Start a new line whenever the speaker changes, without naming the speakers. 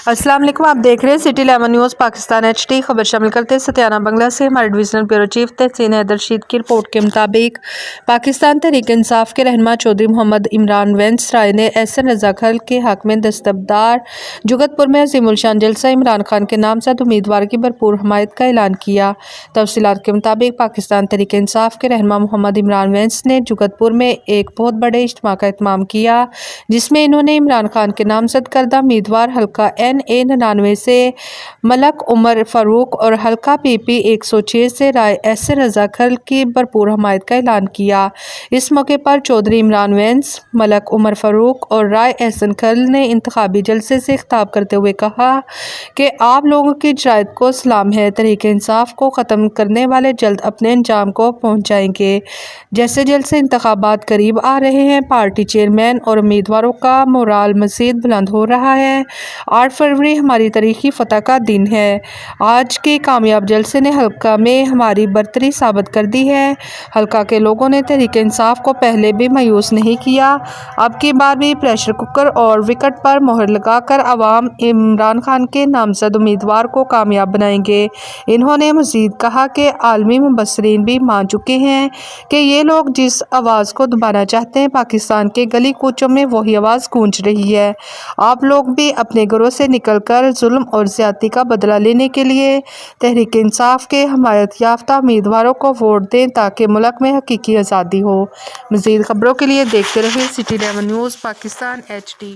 अस्सलाम वालेकुम, आप देख रहे हैं सिटी 11 न्यूज़ पाकिस्तान HD। खबर शामिल करते हैं सत्याना बंगला से। हमारे डिवीजनल ब्यूरो चीफ तहसीन हैदर रशीद की रिपोर्ट के मुताबिक पाकिस्तान तहरीक इंसाफ के रहनुमा चौधरी मोहम्मद इमरान वैंस राय ने एहसन रजा खल के हक में दस्तबरदार जुगतपुर में अजीमुल शान जलसा इमरान खान के नामजद उम्मीदवार की भरपूर हमायत का ऐलान किया। तफसीलात के मुताबिक पाकिस्तान तहरीक इंसाफ के रहनुमा मोहम्मद इमरान वैंस ने जुगतपुर में एक बहुत बड़े इज्तिमा का एहतमाम किया, जिसमें इन्होंने इमरान खान के नामजद करदा उम्मीदवार हल्का NA 99 से मलक उमर फारूक और हल्का PP 106 से राय एहसन रजा खल की भरपूर हमायत का ऐलान किया। इस मौके पर चौधरी इमरान वैंस, मलक उमर फारूक और राय एहसन खल ने इंतखाबी जलसे से खिताब करते हुए कहा कि आप लोगों की इजरायत को सलाम है। तहरीक इंसाफ को ख़त्म करने वाले जल्द अपने अंजाम को पहुँचाएंगे। जैसे जैसे इंतखाबात करीब आ रहे हैं, पार्टी चेयरमैन और उम्मीदवारों का मोराल मज़ीद बुलंद हो रहा है। 8 फरवरी हमारी तारीखी फतह का दिन है। आज के कामयाब जलसे ने हल्का में हमारी बरतरी साबित कर दी है। हल्का के लोगों ने तहरीक इंसाफ को पहले भी मायूस नहीं किया। अब की बार भी प्रेशर कुकर और विकेट पर मोहर लगाकर अवाम इमरान खान के नामजद उम्मीदवार को कामयाब बनाएंगे। इन्होंने मज़ीद कहा कि आलमी मुबस्सरीन भी मान चुके हैं कि ये लोग जिस आवाज़ को दबाना चाहते हैं, पाकिस्तान के गली कूचों में वही आवाज़ गूंज रही है। आप लोग भी अपने घरों से निकलकर जुल्म और ज़्यादती का बदला लेने के लिए तहरीक इंसाफ के हमायत याफ्ता उम्मीदवारों को वोट दें, ताकि मुल्क में हकीकी आज़ादी हो। मज़ीद खबरों के लिए देखते रहिए सिटी 11 न्यूज़ पाकिस्तान HD।